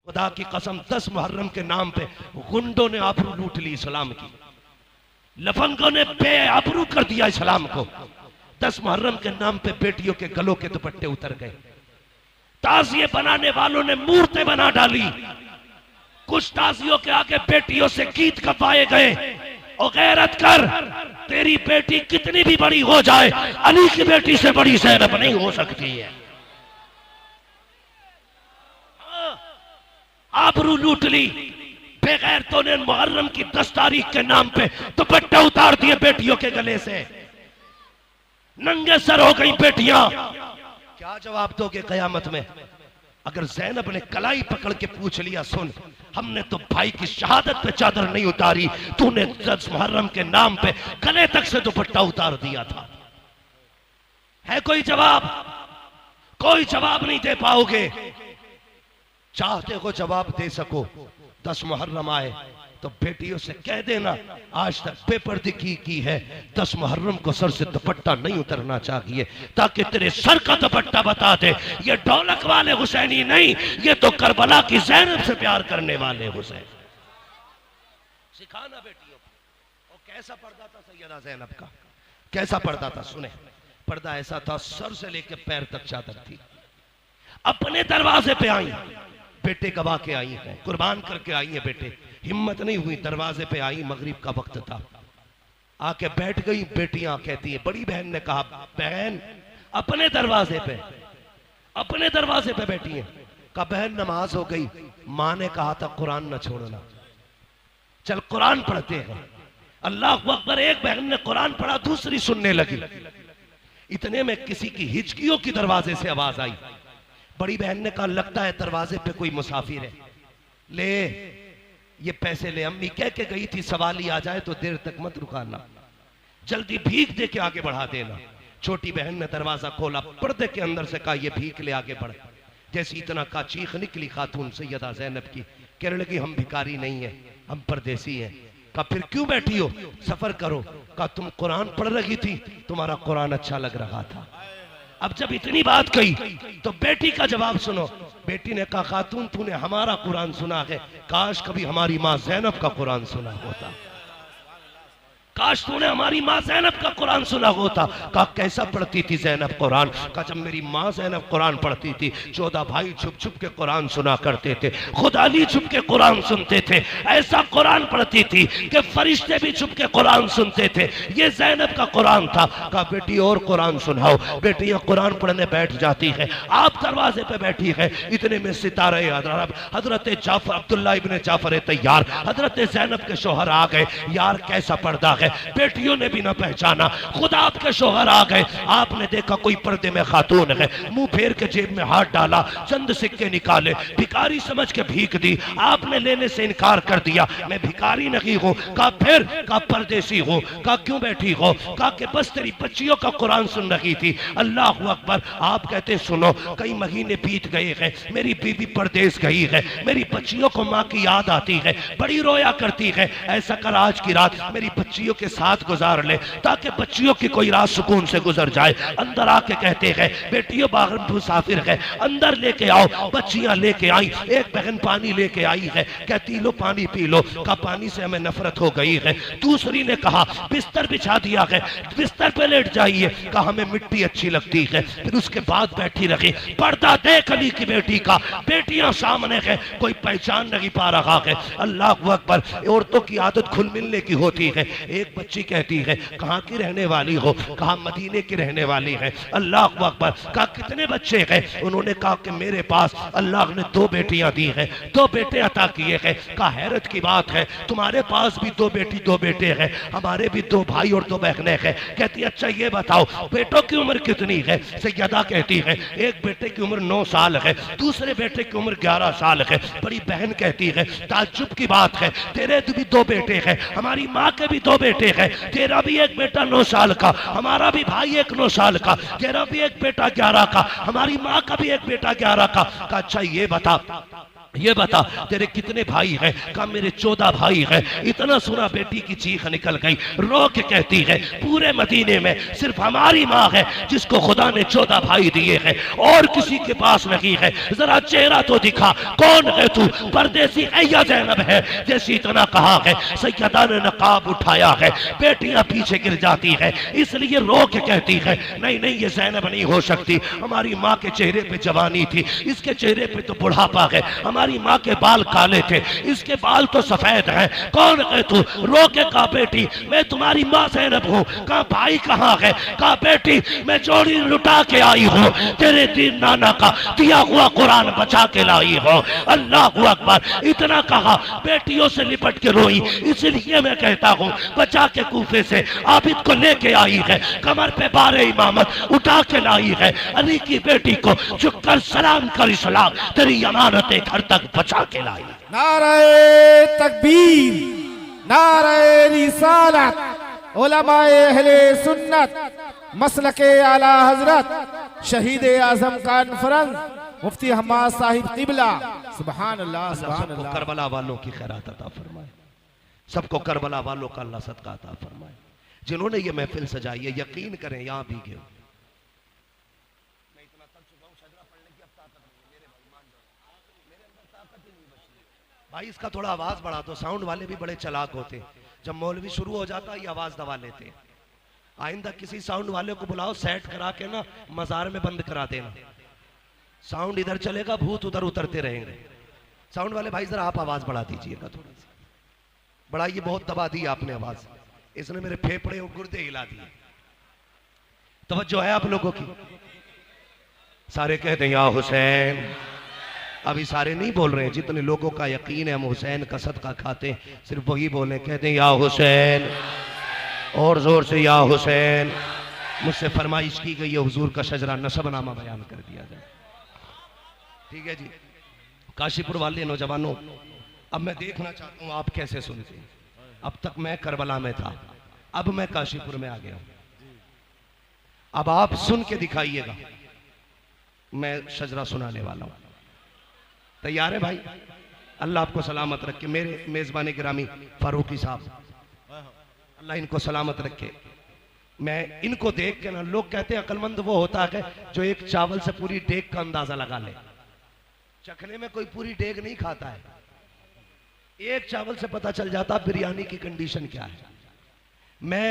खुदा की कसम 10 मुहर्रम के नाम पे गुंडों ने आबरू लूट ली इस्लाम की, लफंगों ने बेआबरू कर दिया इस्लाम को। 10 मुहर्रम के नाम पे बेटियों के गलों के दुपट्टे उतर गए, ताजिए बनाने वालों ने मूर्तें बना डाली, कुछ ताजियों के आगे बेटियों से गीत गवाए गए। और गैरत कर, तेरी बेटी कितनी भी बड़ी हो जाए, अली की बेटी से बड़ी ज़ैनब नहीं हो सकती है। आबरू लूट ली बेगैरतों ने। मुहर्रम की 10 तारीख के नाम पे दुपट्टे उतार दिए बेटियों के गले से, नंगे सर हो गई बेटियां। क्या जवाब दोगे कयामत में? अगर ज़ैनब ने कलाई पकड़ के पूछ लिया, सुन हमने तो भाई की शहादत पे चादर नहीं उतारी, तूने 10 मुहर्रम के नाम पे गले तक से दुपट्टा उतार दिया था। है कोई जवाब? कोई जवाब नहीं दे पाओगे। चाहते हो जवाब दे सको, 10 मुहर्रम आए तो बेटियों से कह देना आज तक बेपर्दगी की है, 10 मुहर्रम को सर से दुपट्टा नहीं उतरना चाहिए, ताकि तेरे सर का दुपट्टा बता दे ये ढोलक वाले हुसैनी नहीं, ये तो करबला की ज़ैनब से प्यार करने वाले हुसैन। सिखाना बेटियों को। और कैसा पर्दा था सैयदा ज़ैनब का, कैसा पर्दा था? सुने, पर्दा ऐसा था सर से लेकर पैर तक चादर थी। अपने दरवाजे पे आई, बेटे गवा के आई हैं, कुर्बान करके आई हैं बेटे, हिम्मत नहीं हुई, दरवाजे पे आई, मगरिब का वक्त था, आके बैठ गई। बेटियां कहती है, बड़ी बहन ने कहा बहन अपने दरवाजे पे बैठी है। कहा बहन नमाज हो गई। माँ ने कहा था कुरान न छोड़ना, चल कुरान पढ़ते हैं। अल्लाह अकबर। एक बहन ने कुरान पढ़ा, दूसरी सुनने लगी। इतने में किसी की हिचकियों की दरवाजे से आवाज आई। बड़ी बहन ने कहा लगता है दरवाजे पे कोई मुसाफिर है, ले ये पैसे ले, अम्मी कह के गई थी सवाली आ जाए तो देर तक मत रुकाना, जल्दी भीख दे के आगे बढ़ा देना। छोटी बहन ने दरवाजा खोला, पर्दे के अंदर से कहा ये भीख ले आगे बढ़। जैसी इतना का चीख निकली खातून सैयदा ज़ैनब की, कहने लगी हम भिखारी नहीं है, हम परदेसी हैं। कहा फिर क्यों बैठी हो, सफर करो। कहा तुम कुरान पढ़ रही थी, तुम्हारा कुरान अच्छा लग रहा था। अब जब इतनी बात कही तो बेटी का जवाब सुनो। बेटी ने कहा खातून तूने हमारा कुरान सुना है, काश कभी हमारी माँ ज़ैनब का कुरान सुना होता, काश तूने हमारी माँ ज़ैनब का कुरान सुना होता। कहा कैसा पढ़ती थी ज़ैनब कुरान? कहा जब मेरी माँ ज़ैनब कुरान पढ़ती थी 14 भाई छुप छुप के कुरान सुना करते थे, खुद अली छुप के कुरान सुनते थे, ऐसा कुरान पढ़ती थी कि फरिश्ते भी छुप के कुरान सुनते थे, ये ज़ैनब का कुरान था। कहा बेटी और कुरान सुनाओ। बेटियां कुरान पढ़ने बैठ जाती है, आप दरवाजे पे बैठी है। इतने में सितारे हजरत जाफर अब्दुल्ला इब्ने जाफर तैयार हजरत ज़ैनब के शोहर आ गए। यार कैसा पर्दा है, बेटियों ने भी ना पहचाना, खुद आपके शोहर आ गए। आपने देखा कोई पर्दे में खातून है, मुंह फेर के जेब में हाथ डाला, चंद सिक्के निकाले, भिखारी समझ के भीख दी। आपने लेने से इनकार कर दिया, मैं भिखारी नहीं हूं। कहा फिर? कहा परदेसी हूं। कहा क्यों बैठी हो? कहा कि बस तेरी बच्चियों का कुरान सुन रही थी। अल्लाह अकबर। आप कहते सुनो कई महीने बीत गए हैं, मेरी बीवी परदेश गई है, मेरी बच्चियों को माँ की याद आती है, बड़ी रोया करती है। ऐसा कर आज की रात मेरी बच्चियों के साथ गुजार ले, ताकि बच्चियों की कोई रात सुकून से गुजर जाए। अंदर आके कहते हैं बेटियों बाहर मुसाफिर है, अंदर लेके आओ। बच्चियां लेके आई। एक बहन पानी लेके आई है, कहती लो पानी पी लो। का पानी से हमें नफरत हो गई है। दूसरी ने कहा बिस्तर बिछा दिया है, बिस्तर पे लेट जाइए। कहा हमें मिट्टी अच्छी लगती है। फिर उसके बाद बैठी रही। पर्दा देख अली की बेटी का, बेटियां सामने है, कोई पहचान नहीं पा रहा है। अल्लाह अकबर। औरतों की आदत खुल मिलने की होती है। एक बच्ची कहती है कहाँ की रहने वाली हो? कहा मदीने की रहने वाली है। अल्लाह अकबर। कहा कितने बच्चे हैं? उन्होंने कहा कि मेरे पास अल्लाह ने 2 बेटियां दी हैं, 2 बेटे अता किए हैं। कहा हैरत की बात है, तुम्हारे पास भी 2 बेटी 2 बेटे हैं, हमारे भी 2 भाई और 2 बहनें हैं। कहती अच्छा ये बताओ बेटों की उम्र कितनी है? सैयदा कहती है एक बेटे की उम्र 9 साल है, दूसरे बेटे की उम्र 11 साल है। बड़ी बहन कहती है ताज्जुब की बात है, तेरे भी 2 बेटे हैं, हमारी माँ के भी 2 बेटे हैं, तेरा भी एक बेटा 9 साल का, हमारा भी भाई एक 9 साल का, तेरा भी एक बेटा 11 का, हमारी माँ का भी एक बेटा 11 का। अच्छा ये बता ये बता तेरे कितने भाई हैं? कहा मेरे 14 भाई हैं। इतना सुना बेटी की चीख निकल गई, रो के कहती है पूरे मदीने में सिर्फ हमारी माँ है जिसको खुदा ने 14 भाई दिए हैं, और किसी के पास नहीं है। जरा चेहरा तो दिखा, कौन है तू? परदेसी है या ज़ैनब है? जैसे इतना कहा है सैयदा ने नकाब उठाया है, बेटियां पीछे गिर जाती है, इसलिए रो के कहती है नहीं नहीं ये ज़ैनब नहीं हो सकती, हमारी माँ के चेहरे पे जवानी थी, इसके चेहरे पे तो बुढ़ापा है, हमारी माँ के बाल काले थे, इसके बाल तो सफेद हैं, कौन है तू? रो के कहा बेटी मैं तुम्हारी माँ ज़ैनब हूँ। कहा भाई कहाँ है? कहा बेटी मैं जोड़ी लुटा के आई हूँ, तेरे दीन नाना का दिया हुआ कुरान बचा के लाई हूँ। अल्लाह अकबर। इतना कहा बेटियों से लिपट के रोई, इसलिए मैं कहता हूँ बचा के कूफे से आबिद को लेके आई है, कमर पे बारे इमामत उठा के लाई है, अली की बेटी को झुककर सलाम कर इस्लाम तेरी अमानतें घर तक बचा के लाई। नारे तकबीर, नारे रिसालत, उलमाए अहले सुन्नत, मसलके आला हजरत, शहीद आजम कॉन्फ्रेंस, मुफ्ती हम्माद साहिब किबला। सुभान अल्लाह, सुभान अल्लाह। करबला वालों की खैरात अता फरमाए, सबको करबला वालों का अल्लाह सदका अता फरमाए। जिन्होंने ये महफिल सजाई है यकीन करें यहाँ भी गए। भाई इसका थोड़ा आवाज बढ़ा दो, साउंड वाले भी बड़े चालाक होते, जब मौलवी शुरू हो जाता ये आवाज दबा लेते। आइंदा किसी साउंड वाले को बुलाओ, सेट करा के ना मजार में बंद करा देना, साउंड इधर चलेगा, भूत उधर उतरते रहेंगे। साउंड वाले भाई जरा आप आवाज बढ़ा दीजिएगा थोड़ी सी, बढ़ाइए, बहुत दबा दी आपने आवाज, इसने मेरे फेफड़े और गुर्दे हिला दिए। तवज्जो है आप लोगों की? सारे कहते हैं या हुसैन। अभी सारे नहीं बोल रहे हैं, जितने लोगों का यकीन है हम हुसैन का सदका खाते हैं सिर्फ वही बोले, कहते हैं या हुसैन, और जोर से या हुसैन। मुझसे फरमाइश की गई है हुजूर का शजरा नसबनामा बयान कर दिया जाए। ठीक है जी। काशीपुर वाले नौजवानों, अब मैं देखना चाहता हूं आप कैसे सुनते हैं। अब तक मैं करबला में था, अब मैं काशीपुर में आ गया हूं, अब आप सुन के दिखाइएगा। मैं शजरा सुनाने वाला हूं, तैयार है भाई? अल्लाह आपको सलामत रखे। मेरे मेजबान गिरामी फारूकी साहब, अल्लाह इनको सलामत रखे। मैं इनको देख के ना, लोग कहते हैं अक्लमंद वो होता है जो एक चावल से पूरी डेग का अंदाजा लगा ले। चखने में कोई पूरी डेग नहीं खाता है, एक चावल से पता चल जाता बिरयानी की कंडीशन क्या है। मैं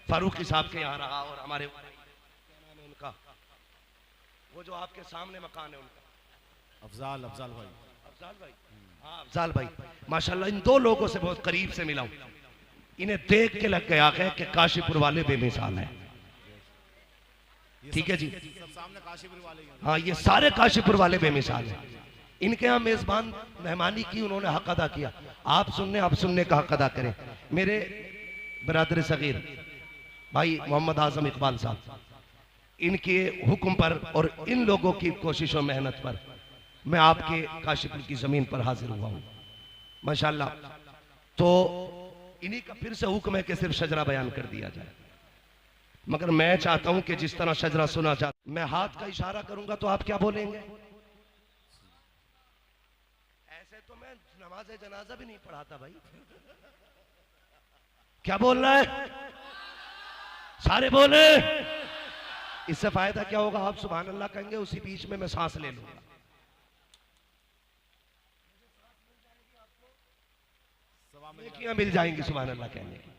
फारूकी साहब के यहाँ रहा और हमारे उनका वो जो आपके सामने मकान है उनका अफजाल भाई, हाँ अफजाल भाई, माशाल्लाह इन दो लोगों से बहुत करीब से मिला हूं। इन्हें देख के लग गया है कि काशीपुर वाले बेमिसाल हैं। ठीक है जी, सामने काशीपुर वाले, हाँ ये सारे काशीपुर वाले बेमिसाल हैं। इनके यहाँ मेजबान मेहमानी की, उन्होंने हक अदा किया। आप सुनने का हक अदा करें। मेरे बरादर सगीर भाई मोहम्मद आजम इकबाल साहब, इनके हुक्म पर और इन लोगों की कोशिशों मेहनत पर मैं आपके काशीपुर की जमीन पर हाजिर हुआ हूं माशाल्लाह। तो इन्हीं का फिर से हुक्म है कि सिर्फ शजरा बयान कर दिया जाए, मगर मैं चाहता हूं कि जिस तरह शजरा सुना चाहता, मैं हाथ का इशारा करूंगा तो आप क्या बोलेंगे? ऐसे तो मैं नमाज जनाजा भी नहीं पढ़ाता भाई, क्या बोलना है? सारे बोले। इससे फायदा क्या होगा? आप सुभान अल्लाह कहेंगे, उसी बीच में मैं सांस ले लूंगा। नेकियां मिल जाएंगी सुभान अल्लाह कहने की।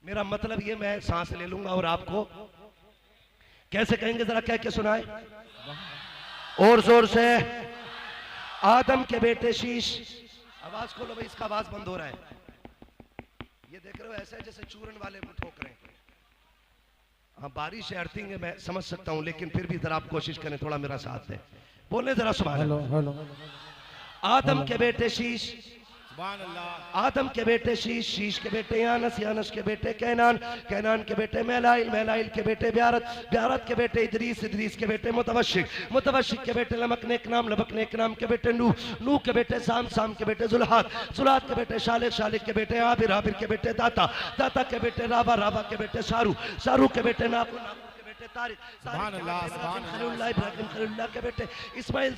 मेरा मतलब ये, मैं सांस ले लूंगा और आपको कैसे कहेंगे जरा कह के सुनाए और जोर से। आदम के बेटे शीश, आवाज खोलो भाई, इसका आवाज बंद हो रहा है। ये देख रहे हो ऐसा है जैसे चूरन वाले को ठोक रहे हैं। हाँ बारिश है, अर्थिंग है, मैं समझ सकता हूं, लेकिन फिर भी जरा आप कोशिश करें, थोड़ा मेरा साथ है, बोले जरा सुभान अल्लाह। आदम के बेटे शीश, आदम के बेटे शीश, शीश के बेटे यानस, यानस के बेटे कैनान, कैनान के बेटे मैलाइल, मैलाइल के बेटे ब्यारत, ब्यारत के बेटे इदरीस, इदरीस के बेटे मुतवशिक, मुतवशिक के बेटे लमकनेक नाम, लमकनेक नाम के बेटे नूह, नूह के बेटे साम, साम के बेटे जुल्हात, जुल्हात के बेटे शालिक, शालिक के बेटे आबिर, आबिर के बेटे दाता, दाता के बेटे राबा, राबा के बेटे सारू, सारू के बेटे नाकू, नाकू के बेटे तारिक, सुभान अल्लाह, सुभान खलीलुल्लाह, इब्राहिम खलीलुल्लाह के बेटे इस्माइल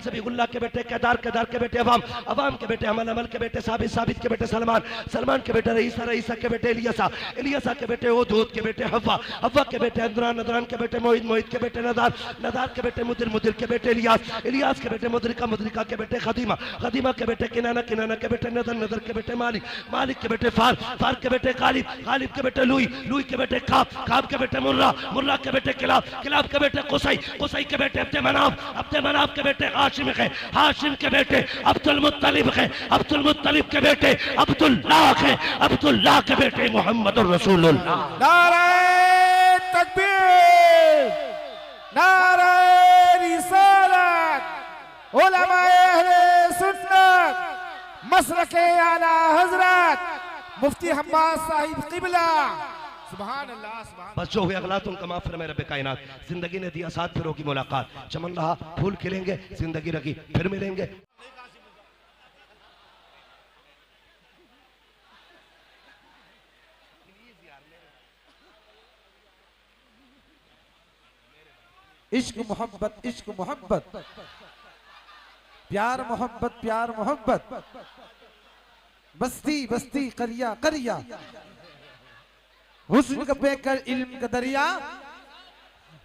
ज़बीहुल्लाह के बेटे केदार के बेटे अवाम के बेटे अमल के बेटे साबित के बेटे सलमान के बेटे रईसा के बेटे इलियासा के बेटे हूद के बेटे हव्वा के बेटे अदनान के बेटे मोहित के बेटे नदार के बेटे मुदिर के बेटे इलियास के बेटे मुदरिका के बेटे खदीमा के बेटे किनाना के बेटे नदर के बेटे मालिक के बेटे फार के बेटे गालिब के बेटे लुई के बेटे खाब के बेटे मुर्रा के बेटे किलाब के बेटे कुसै के बेटे अब्दे मनाफ के बेटे हाशिम के बेटे अब्दुल मुत्तलिब के बेटे अब्दुल्लाह के बेटे मोहम्मदुर रसूलुल्लाह। नारे तकबीर, नारे रिसालत, उलमाए अहले सुन्नत, मसलके आला हजरत मुफ्ती हम्माद साहिब क़िबला। सुभान अल्लाह, सुभान। बस जो हुए अगला तुम कमा फिर मेरे कायनात, जिंदगी ने दिया साथ फिर होगी मुलाकात, चमन रहा फूल खिलेंगे, जिंदगी रखी फिर मिलेंगे। इश्क मोहब्बत, प्यार मोहब्बत, बस्ती करिया, हुस्न का बेकर इल्म का दरिया,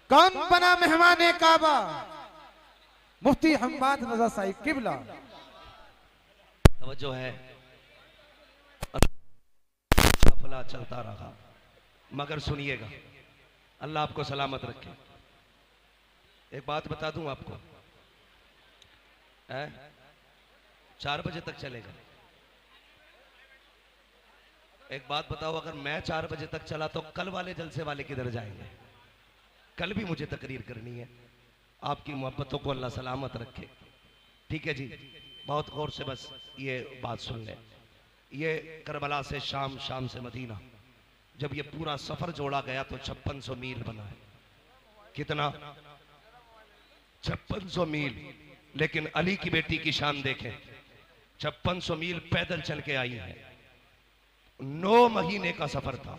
कौन बना मेहमाने काबा, मुफ्ती हम्माद रज़ा साहिब क़िबला। तवज्जो है, काफिला चलता रहा, मगर सुनिएगा, अल्लाह आपको सलामत रखे। एक बात बता दूं आपको, 4 बजे तक चलेगा। एक बात बताओ, अगर मैं 4 बजे तक चला तो कल वाले जलसे वाले किधर जाएंगे? कल भी मुझे तकरीर करनी है। आपकी मोहब्बतों को अल्लाह सलामत रखे। ठीक है जी, बहुत गौर से बस ये बात सुन लें। ये करबला से शाम, शाम से मदीना, जब ये पूरा सफर जोड़ा गया तो 5600 मील बना है। कितना? 5600 मील। लेकिन अली की बेटी की शान देखें, 5600 मील पैदल चल के आई है। 9 महीने का सफर था।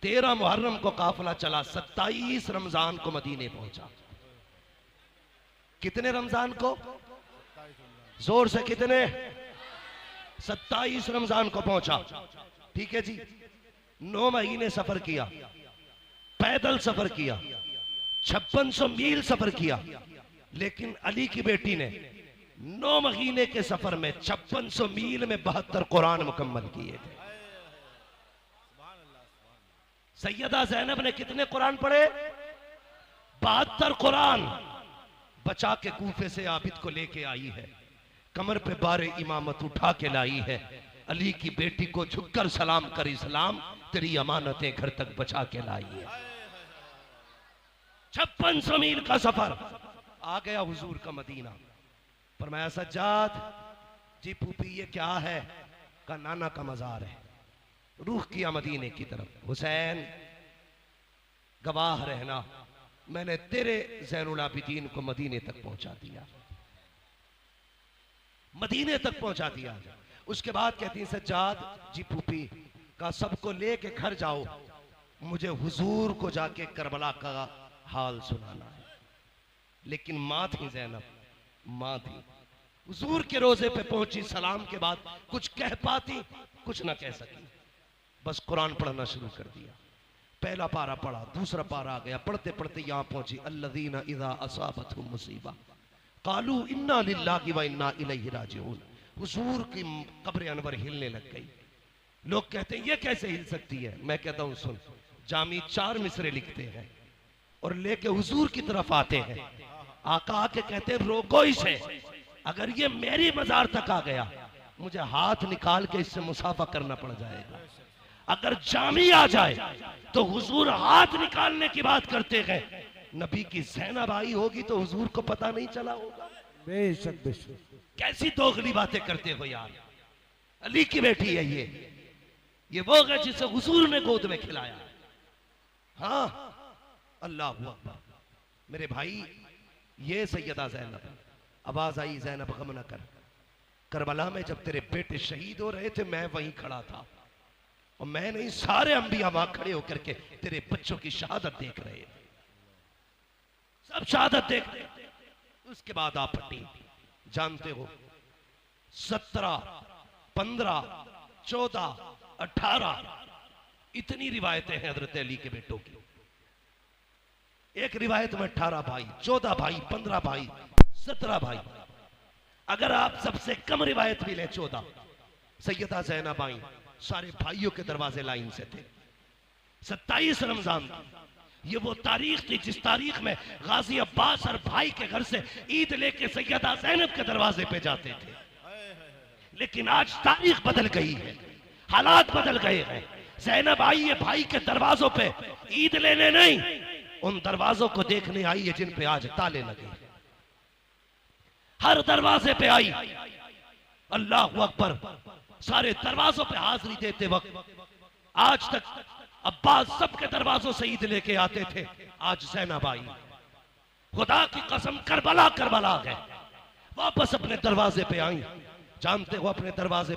13 मुहर्रम को काफिला चला, 27 रमजान को मदीने पहुंचा। कितने रमजान को? जोर से कितने? 27 रमजान को पहुंचा। ठीक है जी, 9 महीने सफर किया, पैदल सफर किया, 5600 मील सफर किया। लेकिन अली की बेटी ने 9 महीने के सफर में 5600 मील में 72 कुरान मुकम्मल किए थे। सैयदा ज़ैनब ने कितने कुरान पढ़े? 72 कुरान बचा के कूफे से आबिद को लेके आई है, कमर पे बारे इमामत उठा के लाई है। अली की बेटी को झुककर सलाम कर, इस्लाम तेरी अमानतें घर तक बचा के लाई है। 5600 मील का सफर, आ गया हुजूर का मदीना। फरमाया सज्जाद जी पूपी ये क्या है? का नाना का मजार है। रूह किया मदीने की तरफ। हुसैन गवाह रहना, मैंने तेरे ज़ैनुल आबिदीन को मदीने तक पहुंचा दिया, मदीने तक पहुंचा दिया। उसके बाद कहती सज्जाद जी पूपी का सबको लेके घर जाओ, मुझे हुजूर को जाके करबला का हाल सुनाना है। लेकिन माँ थी ज़ैनब, माँ थी, हुजूर के रोजे पे पहुंची, सलाम के बाद कुछ कह पाती, कुछ ना कह सकी, बस कुरान पढ़ना शुरू कर दिया। पहला पारा पढ़ा, दूसरा पारा आ गया, पढ़ते पढ़ते यहाँ पहुंची, अल्लज़ीना इज़ा असाबतहुम मुसीबा क़ालू इन्ना लिल्लाहि व इन्ना इलैहि राजिऊन। हुजूर की कब्र अनवर हिलने लग गई। लोग कहते हैं ये कैसे हिल सकती है? मैं कहता हूँ सुन, जामी 4 मिसरे लिखते हैं और लेके हुजूर की तरफ आते हैं। आका आके कहते हैं रोको इसे, अगर ये मेरी मजार तक आ गया मुझे हाथ निकाल के इससे मुसाफा करना पड़ जाएगा। अगर जामी आ जाए तो हुजूर हाथ निकालने की बात करते हैं, नबी की ज़ैनब आई होगी तो हुजूर को पता नहीं चला होगा। बेशक बेशक। कैसी दोगली बातें करते हो यार। अली की बेटी है ये वो है जिसे हुजूर ने गोद में खिलाया। हाँ, अल्लाह अकबर। मेरे भाई, ये सैयदा ज़ैनब। आवाज आई, ज़ैनब गम न कर, करबला में जब तेरे बेटे शहीद हो रहे थे मैं वहीं खड़ा था, और मैं नहीं, सारे अंबिया वहां खड़े होकर के तेरे बच्चों की शहादत देख रहे हैं, सब शहादत देख रहे हैं। उसके बाद आप फटी, जानते हो 17, 15, 14, 18 इतनी रिवायतें हैं हजरत अली के बेटों की। एक रिवायत में 18 भाई, 14 भाई, 15 भाई, 17 भाई। अगर आप सबसे कम रिवायत भी लें 14, सैयदा ज़ैनब आई, सारे भाइयों के दरवाजे लाइन से थे। 27 रमजान ये वो तारीख थी जिस तारीख में गाजी अब्बास और भाई के घर से ईद लेके सैयदा ज़ैनब के दरवाजे पे जाते थे। लेकिन आज तारीख बदल गई है, हालात बदल गए हैं। ज़ैनब आई है भाई के दरवाजों पे ईद लेने नहीं, उन दरवाजों को देखने आई है जिन पे आज ताले लगे। हर दरवाजे पे आई, अल्लाह अकबर, सारे दरवाजों पे हाजिरी देते वक्त आज तक अब्बास सबके दरवाजों से ईद लेके आते थे। आज ज़ैनब आई, खुदा की कसम करबला करबला गए, वापस अपने दरवाजे पे आई। जानते हो अपने दरवाजे